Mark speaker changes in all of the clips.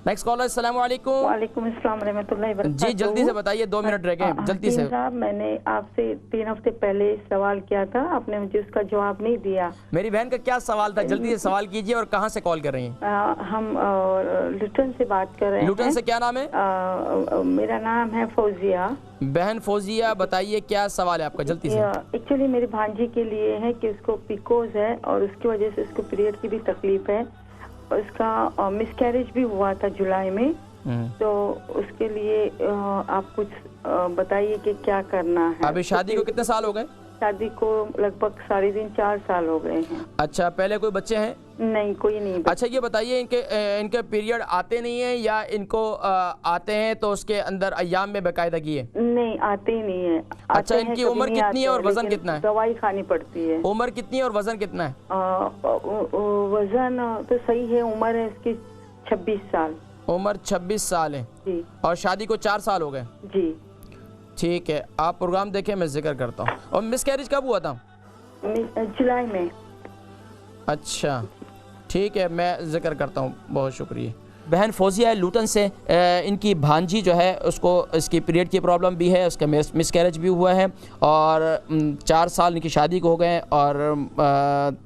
Speaker 1: Next collar, अस्सलाम वालेकुम।
Speaker 2: वालेकुम अस्सलाम रहमतुल्लाहि व बरकातहू।
Speaker 1: जी जल्दी से बताइए, 2 मिनट रह गए, जल्दी से।
Speaker 2: साहब, मैंने आपसे 3 हफ्ते पहले सवाल किया था, आपने मुझे उसका जवाब नहीं दिया।
Speaker 1: मेरी बहन का क्या सवाल था? जल्दी से सवाल कीजिए और कहाँ से कॉल कर रही हैं?
Speaker 2: हम लुटन से बात कर रहे हैं।
Speaker 1: लुटन से, क्या नाम है?
Speaker 2: मेरा नाम है फौजिया।
Speaker 1: बहन फौजिया, बताइए क्या सवाल है आपका, जल्दी से।
Speaker 2: एक्चुअली मेरी भांजी के लिए है कि उसको पिकोज है और उसकी वजह से उसको पीरियड की भी तकलीफ है। उसका मिसकैरेज भी हुआ था जुलाई में, तो उसके लिए आप कुछ बताइए कि क्या करना है।
Speaker 1: अभी शादी को कितने साल हो गए?
Speaker 2: शादी को लगभग 3.5-4 साल हो गए हैं।
Speaker 1: अच्छा, पहले कोई बच्चे हैं?
Speaker 2: नहीं, कोई नहीं।
Speaker 1: अच्छा, ये बताइए, इनके पीरियड आते नहीं है या इनको आते हैं तो उसके अंदर अय्याम में बाकायदगी है?
Speaker 2: नहीं, आते ही नहीं है।
Speaker 1: अच्छा, इनकी उम्र कितनी है और वजन कितना है?
Speaker 2: दवाई खानी पड़ती है।
Speaker 1: उम्र कितनी है और वजन कितना है?
Speaker 2: वजन तो सही है, उम्र है इसकी 26 साल।
Speaker 1: उम्र 26 साल है
Speaker 2: जी।
Speaker 1: और शादी को 4 साल हो गए?
Speaker 2: जी।
Speaker 1: ठीक है, आप प्रोग्राम देखें, मैं जिक्र करता हूँ। और मिसकैरेज कब हुआ था?
Speaker 2: जुलाई में।
Speaker 1: अच्छा ठीक है, मैं जिक्र करता हूँ, बहुत शुक्रिया। बहन फौजिया लूटन से, इनकी भांजी जो है उसको इसकी पीरियड की प्रॉब्लम भी है, उसका मिसकैरेज भी हुआ है और 4 साल इनकी शादी को हो गए और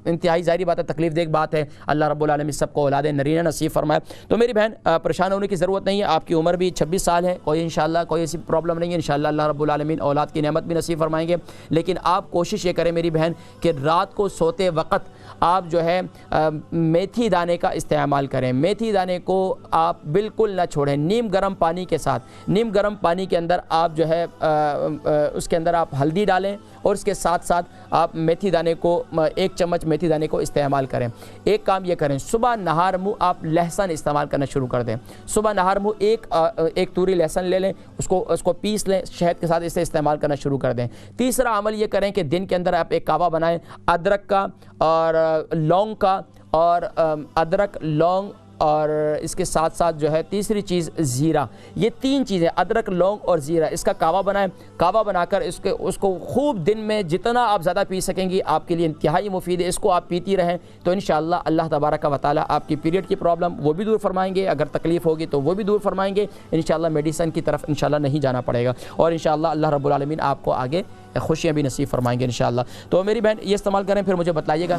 Speaker 1: इंतहाई ज़ाहिर बात है, तकलीफ देख बात है। अल्लाह रब्बुल आलमीन सबको औलाद नरीना नसीब फरमाए। तो मेरी बहन परेशान होने की ज़रूरत नहीं है, आपकी उम्र भी 26 साल है, कोई इंशाअल्लाह कोई ऐसी प्रॉब्लम नहीं है। इंशाअल्लाह अल्लाह रब्बुल आलमीन औलाद की नेमत भी नसीब फरमाएंगे। लेकिन आप कोशिश ये करें मेरी बहन कि रात को सोते वक्त आप जो है मेथी दाने का इस्तेमाल करें। मेथी दाने को आप बिल्कुल ना छोड़ें। नीम गर्म पानी के साथ, नीम गर्म पानी के अंदर आप जो है उसके अंदर आप हल्दी डालें और उसके साथ साथ आप मेथी दाने को 1 चम्मच मेथी दाने को इस्तेमाल करें। एक काम ये करें, सुबह नहार मुँह आप लहसुन इस्तेमाल करना शुरू कर दें। सुबह नहार मुँह एक तूरी लहसुन ले लें, उसको पीस लें, शहद के साथ इसे इस्तेमाल करना शुरू कर दें। तीसरा अमल ये करें कि दिन के अंदर आप एक कावा बनाएं अदरक का और लौंग का, और अदरक, लौंग और इसके साथ साथ जो है तीसरी चीज़ ज़ीरा। ये 3 चीज़ें, अदरक, लौंग और ज़ीरा, इसका कावा बनाएं। कावा बनाकर उसको खूब दिन में जितना आप ज़्यादा पी सकेंगी आपके लिए इंतहाई मुफीद है। इसको आप पीती रहें तो इंशाअल्लाह अल्लाह तबारक व तआला आपकी पीरियड की प्रॉब्लम वो भी दूर फरमाएंगे, अगर तकलीफ़ होगी तो वो भी दूर फरमाएंगे। इंशाअल्लाह मेडिसिन की तरफ इंशाअल्लाह नहीं जाना पड़ेगा और इंशाअल्लाह अल्लाह रब्बुल आलमीन आपको आगे खुशियाँ भी नसीब फरमाएंगे इंशाअल्लाह। तो मेरी बहन ये इस्तेमाल करें, फिर मुझे बताइएगा।